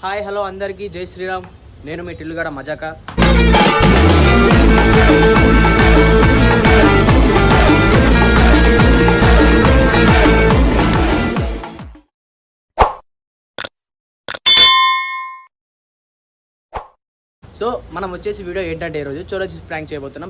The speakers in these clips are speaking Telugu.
హాయ్ హలో అందరికీ జై శ్రీరామ్. నేను మీ టిల్లుగడ మజాకా. సో మనం వచ్చేసి వీడియో ఏంటంటే ఈరోజు చోలో ప్రాంక్ చేయబోతున్నాం.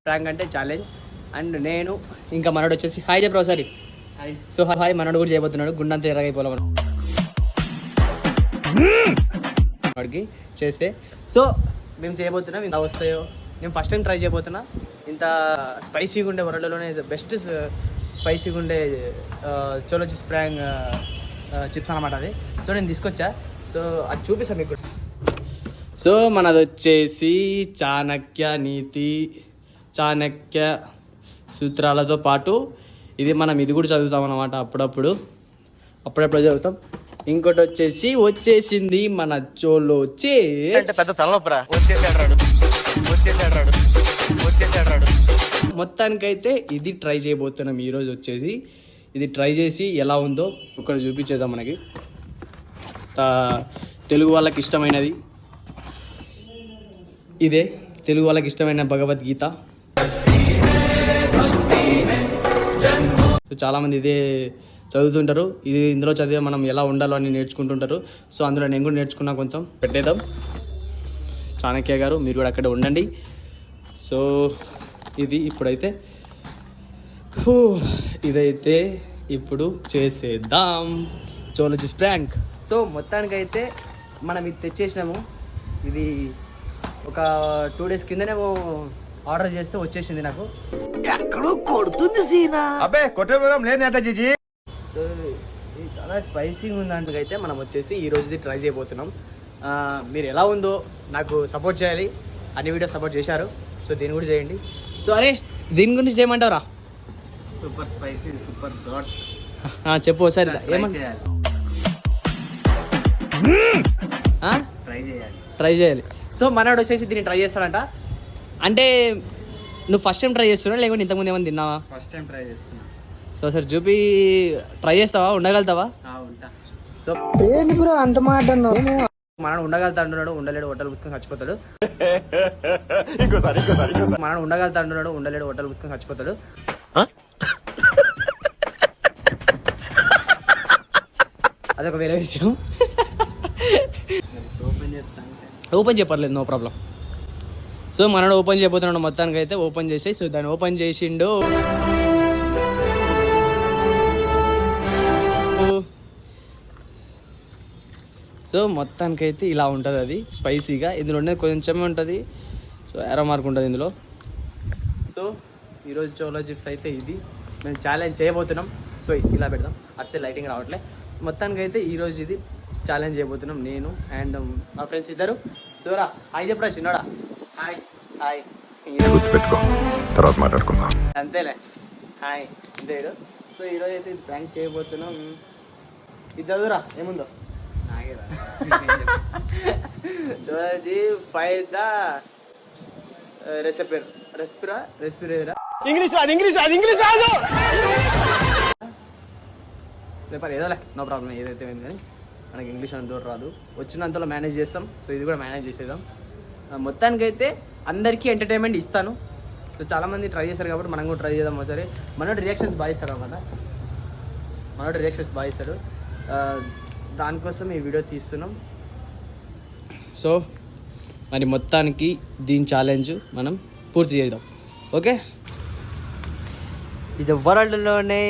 ప్రాంక్ అంటే ఛాలెంజ్. అండ్ నేను ఇంకా మనోడు వచ్చేసి హాయ్ చెప్పు ఒకసారి. సో హాయ్ మనోడు కూడా చేయబోతున్నాడు. గుండంతా ఎర్రగైపోవాలి వాడికి చేస్తే. సో మేము చేయబోతున్నాం. ఇంత వస్తాయో నేను ఫస్ట్ టైం ట్రై చేయబోతున్నా. ఇంత స్పైసీగా ఉండే వరల్డ్లోనే బెస్ట్ స్పైసీగా ఉండే చోలో చిప్స్ ప్రాంక్ చిప్స్ అనమాట అది. సో నేను తీసుకొచ్చా. సో అది చూపిస్తాను మీకు. సో మనది వచ్చేసి చాణక్య నీతి, చాణక్య సూత్రాలతో పాటు ఇది మనం ఇది కూడా చదువుతాం అన్నమాట. అప్పుడప్పుడు చదువుతాం. ఇంకోటి వచ్చేసింది మన చోలో అంటే పెద్ద తలనొప్పరా. వచ్చేసాడు. మొత్తానికైతే ఇది ట్రై చేయబోతున్నాం ఈరోజు. ఇది ట్రై చేసి ఎలా ఉందో ఒకటి చూపించేద్దాం. మనకి తెలుగు వాళ్ళకి ఇష్టమైనది ఇదే. తెలుగు వాళ్ళకి ఇష్టమైన భగవద్గీత. సో చాలామంది ఇదే చదువుతుంటారు. ఇందులో చదివే మనం ఎలా ఉండాలో అని నేర్చుకుంటుంటారు. సో అందులో నేను కూడా నేర్చుకున్నా. కొంచెం పెట్టేద్దాం. చాణక్య గారు మీరు కూడా అక్కడే ఉండండి. సో ఇది ఇదైతే ఇప్పుడు చేసేద్దాం చోలో చిప్స్ ప్రాంక్. సో మొత్తానికైతే మనం ఇది తెచ్చేసినాము. ఇది ఒక 2 days కిందనేమో ఆర్డర్ చేస్తే వచ్చేసింది నాకు. ఎక్కడో కొడుతుంది సీనా. అబ్బే కొట్టడం లేదు నేతాజీ. సో ఇది చాలా స్పైసీగా ఉందంటే మనం వచ్చేసి ఈరోజు ట్రై చేయబోతున్నాం. మీరు ఎలా ఉందో నాకు సపోర్ట్ చేయాలి. అన్ని వీడియోస్ సపోర్ట్ చేశారు. సో దీన్ని కూడా చేయండి. సో అరే దీని గురించి చేయమంటారా? Super spicy super ghat. చెప్పు ఒకసారి ఏమంటారు. ట్రై చేయాలి. సో మనోడు వచ్చేసి దీన్ని ట్రై చేస్తాడంట. అంటే నువ్వు ఫస్ట్ టైం ట్రై చేస్తున్నావు లేకుంటే ఇంతకుముందు ఏమైనా తిన్నావా? ఫస్ట్ టైం ట్రై చేస్తున్నా. సో సార్ చూపి ట్రై చేస్తావా? ఉండగలుగుతావా? సో ఏంటి బ్రో అంత మాట మనం ఉండగలుగుతా అంటున్నాడు. ఉండలేడు హోటల్ పుసుకొని చచ్చిపోతాడు. మనం ఉండగలుగుతా అంటున్నాడు. ఉండలేడు హోటల్ పుసుకొని చచ్చిపోతాడు. అదొక వేరే విషయం. ఓపెన్ చెప్పట్లేదు, నో ప్రాబ్లం. సో మనోడు ఓపెన్ చేయబోతున్నాడు. మొత్తానికి అయితే ఓపెన్ చేసి సో దాన్ని ఓపెన్ చేసిండు. సో మొత్తానికైతే ఇలా ఉంటుంది. అది స్పైసీగా ఇందులో ఉండేది కొంచెమే ఉంటుంది. సో ఎర్ర మార్క్ ఉంటుంది ఇందులో. సో ఈరోజు చోలో చిప్స్ అయితే ఇది మేము ఛాలెంజ్ చేయబోతున్నాం. సో ఇలా పెడదాం. అసలు లైటింగ్ రావట్లే. మొత్తానికైతే ఈరోజు ఇది ఛాలెంజ్ చేయబోతున్నాం నేను అండ్ మా ఫ్రెండ్స్ ఇద్దరు. సోరా హాయ్ చెప్పరా చిన్నోడా. Hi hi. తర్వాత మాట్లాడుకుందాం. అంతేలే హాయ్ అంతేడు. సో ఈరోజు అయితే ఇది ప్రాంక్ చేయబోతున్నాం. ఇది చదువురా ఏముందో నాగేరా. చూసి ఫైల్ ద రెస్పిరేరా ఇంగ్లీష్ రాదు పేపర్ ఏదోలే, నో ప్రాబ్లం. ఏదైతే ఏంది కానీ మనకి ఇంగ్లీష్ అంత దూరం రాదు. వచ్చినంతలో మేనేజ్ చేస్తాం. సో ఇది కూడా మేనేజ్ చేసేద్దాం. మొత్తానికైతే అందరికీ ఎంటర్టైన్మెంట్ ఇస్తాను. సో చాలామంది ట్రై చేస్తారు కాబట్టి మనం కూడా ట్రై చేద్దాం ఒకసారి. మనోడు రియాక్షన్స్ బాగా ఇస్తాడు అన్నమాట. దానికోసం ఈ వీడియో తీస్తున్నాం. సో మరి మొత్తానికి దీని ఛాలెంజ్ మనం పూర్తి చేద్దాం. ఓకే. ఇది వరల్డ్లోనే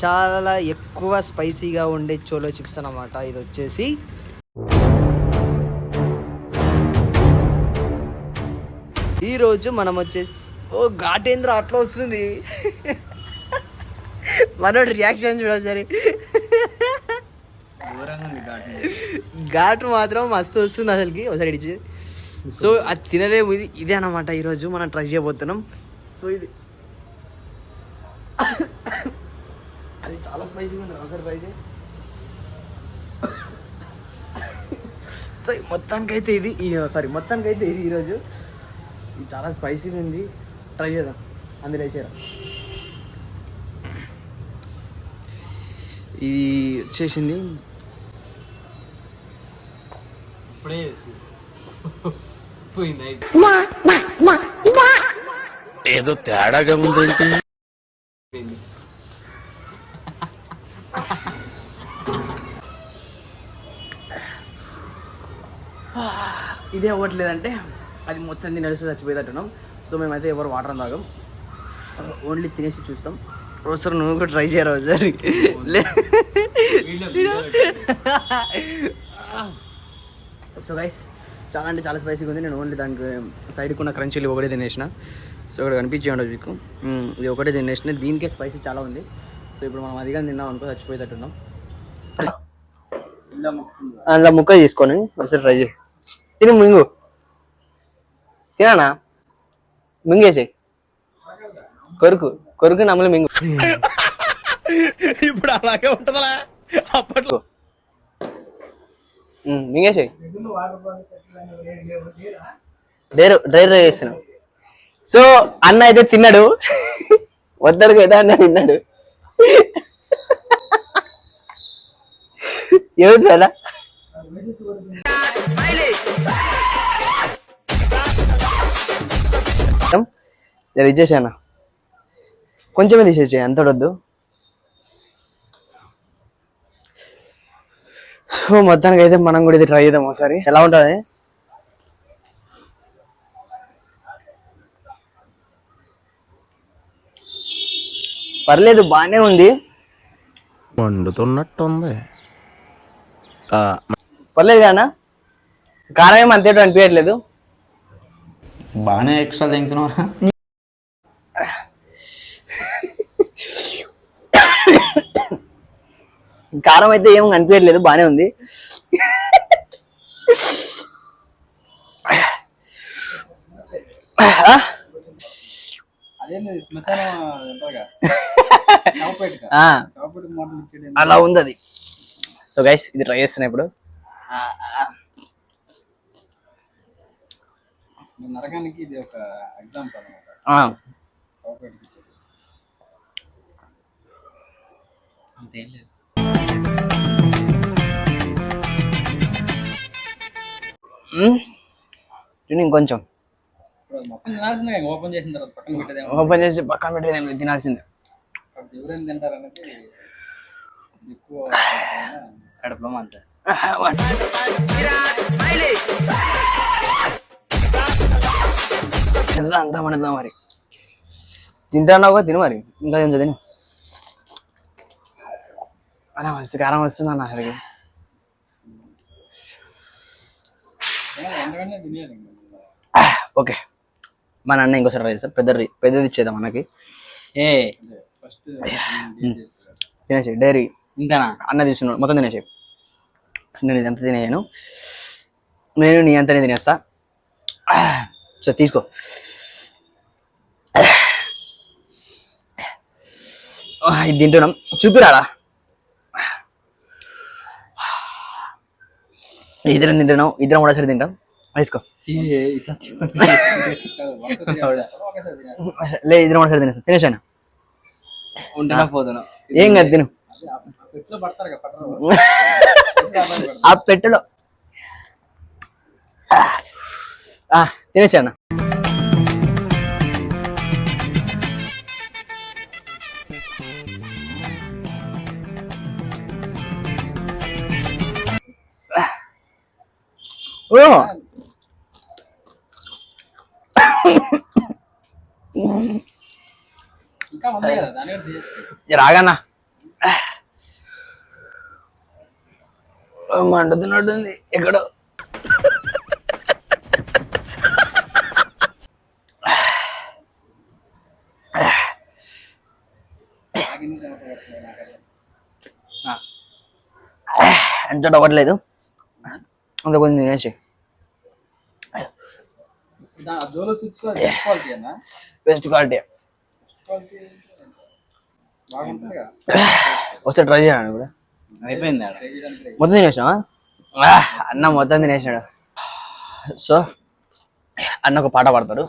చాలా ఎక్కువ స్పైసీగా ఉండే చోలో చిప్స్ అన్నమాట. ఇది వచ్చేసి ఈరోజు మనం వచ్చేసి ఘాటేంద్ర అట్లా వస్తుంది. మనోడు రియాక్షన్ చూడసరి. ఘాటు మాత్రం మస్తు వస్తుంది అసలుకి ఒకసారి ఇచ్చి. సో అది తినలేము. ఇదే అన్నమాట ఈరోజు మనం ట్రై చేయబోతున్నాం. సో ఇది అది చాలా స్పైసీగా ఉంది. ఒకసారి ట్రై చేయి. సో మొత్తానికైతే ఇది ఈరోజు ఇది చాలా స్పైసీగా ఉంది. ట్రై చేద్దాం. అందులో వేసారా ఇది వచ్చేసింది. అప్పుడే పోయింది ఏదో తేడాగా ఉందేంటి? ఇదే అవ్వట్లేదంటే అది మొత్తం నడిచి చచ్చిపోయేటట్టున్నాం. సో మేమైతే ఎవరు వాటర్ తాగం, ఓన్లీ తినేసి చూస్తాం. ఒకసారి నువ్వు కూడా ట్రై చేయరా ఒకసారి. సో గైస్ చాలా అంటే చాలా స్పైసీగా ఉంది. నేను ఓన్లీ దానికి సైడ్కి ఉన్న క్రంచీలు ఒకటే తినేసిన. సో ఇక్కడ కనిపించే ఉండదు మీకు, ఇది ఒకటే తినేసిన. దీనికే స్పైసీ చాలా ఉంది. సో ఇప్పుడు మనం అదిగా తిన్నాం అనుకో చచ్చిపోయేటట్టున్నాం. అందులో ముక్క తీసుకొని ఒకసారి ట్రై చేయి. తిను మింగు, తినానా మింగేసి కొరుకు నమ్మలు మింగు. ఇప్పుడు అలాగే ఉంటదా అప్పట్లో? మింగేసి డ్రై చేస్తున్నాం. సో అన్న అయితే తిన్నాడు, వద్దడు కదా అన్న తిన్నాడు. ఎవరు అలా ఇచ్చేసాను, కొంచెమే తీసేసి ఎంత వద్దు. సో మొత్తానికి అయితే మనం కూడా ఇది ట్రై చేద్దాం ఒకసారి, ఎలా ఉంటుంది. పర్లేదు బాగానే ఉంది, మండుతున్నట్టుంది. పర్లేదు కానీ కారం ఏమి అంతేటో అనిపించట్లేదు. బాగానే ఎక్స్ట్రా తింటున్నారా? కారం అయితే ఏం అనిపించట్లేదు, బాగానే ఉంది. అలా ఉంది అది. సో గైస్ ఇది ట్రై చేస్తున్నా ఇప్పుడు. నరకానికి ఇది ఒక ఎగ్జాంపుల్ అనమాట. అంతేం లేదు. ఇంకొంచెం మొత్తం తినాల్సిందే, ఓపెన్ చేసిన తర్వాత పక్కన పెట్టేది, ఓపెన్ చేసి పక్కన పెట్టేది తినాల్సిందే. ఎవరైనా తింటారనేది ఎక్కువ కడుపులో అంతే. అంతా పడుతుందా మరి, తింటాన్నావు తిను మరి, ఇంకా ఏం చదివి అలా మస్తు కారం వస్తుంది అన్న అసలుకి. ఓకే మన అన్న ఇంకోసారి ట్రై చేస్తాం, పెద్దది ఇచ్చేద్దాం అన్నకి. తినేసి డైరీ ఇంతనా అన్న తీసుకున్నాడు మొత్తం తినేసి. నేను ఇదంతా తినేయను, నేను నీ అంతా తినేస్తా. సో తీసుకో. ఇది తింటున్నాం, చూపిరాడా ఇద్దరం తింటున్నాం, ఇద్దరం కూడా సరే తింటాం. వేసుకో లే, ఇద్దరం కూడా సరే తినేస్తాం. తినేసాను ఉంటున్నా పోతున్నా ఏం కాదు తిను. ఆ పెట్టెలో తినేసాను. ఇంకా ఉంది కదా దాని రాగన్నా మండుతున్నట్టుంది ఎక్కడో. ఎంత అవ్వట్లేదు, అంత కొంచెం తినేసి. బెస్ట్ క్వాలిటీ ఒకసారి ట్రై చేయాలి కూడా. అయిపోయింది మొత్తం తినేసినావా? అన్న మొత్తం తినేసాడు. సో అన్న ఒక పాట పాడతాడు.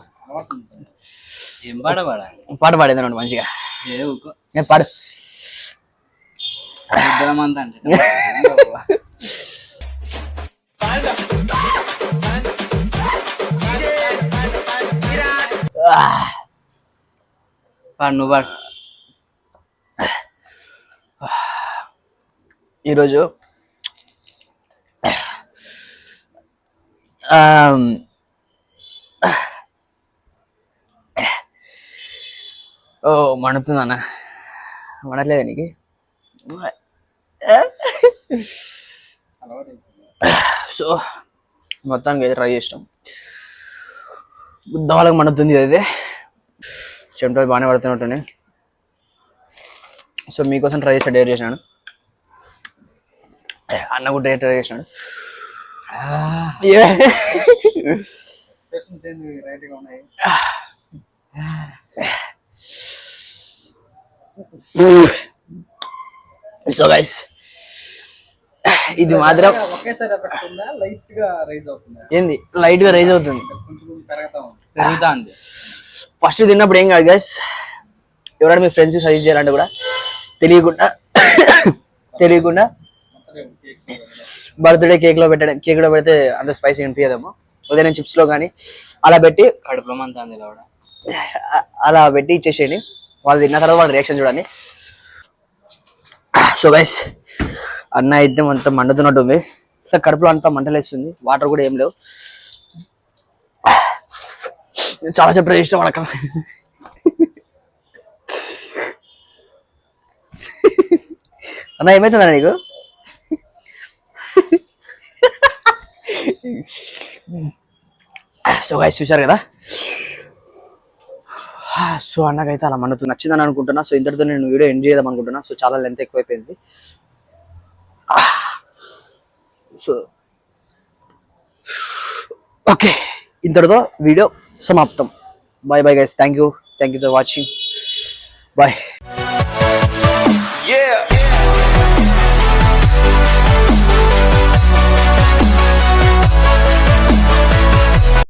ఏం పాట పాడా? పాట పాడేదన్నమాట మంచిగా. నేను పాడు. అంటే నువ్వు ఈరోజు ఓ మండుతుందన్న, మండట్లేదా నీకు? సో మొత్తానికి అయితే ట్రై చేసినాం. బుద్ధవాళ్ళకి మండుతుంది అయితే, చెమటలు బాగానే పడుతున్నట్టు. సో మీకోసం ట్రై చేసి డేర్ చేసినాను, అన్న కూడా డేర్ ట్రై చేసినాడు. రైట్ గా ఉన్నాయి. సో గైస్ ఇది మాత్రం ఒకేసారి పెట్టకుండా లైట్ గా రైజ్ అవుతుంది. ఏంది లైట్ గా రైజ్ అవుతుంది, కొంచెం పెరుగుతా ఉంది. ఫస్ట్ తిన్నప్పుడు ఏం కాదు గైస్. ఎవరైనా మీ ఫ్రెండ్స్ సజెస్ట్ చేయాలంటే కూడా తెలియకుండా బర్త్డే కేక్ లో పెట్టడం, కేక్ లో పెడితే అంత స్పైసీ అనిపించదేమో. ఉదయం చిప్స్ లో కానీ అలా పెట్టి కడుపులో మంతా ఉంది కూడా అలా పెట్టి ఇచ్చేసేయండి. వాళ్ళు తిన్న తర్వాత వాళ్ళ రియాక్షన్ చూడండి. సో గైస్ అన్న అయితే అంత మండుతున్నట్టు ఉంది, కడుపులో అంతా మంటలేస్తుంది, వాటర్ కూడా ఏం లేవు. చాలా చెప్పడం ఇష్టం అక్కడ. అన్న ఏమైతుందా నీకు? సో గైస్ చూశారు కదా. సో అన్నకైతే అలా మండుతుంది, నచ్చిందని అనుకుంటున్నా. సో ఇంతటితో నేను వీడియో ఎంజాయ్ చేద్దాం అనుకుంటున్నా. సో చాలా లెంత్ ఎక్కువైపోయింది. సో ఓకే, ఇంతటితో వీడియో సమాప్తం. Bye bye guys, thank you for watching. Bye.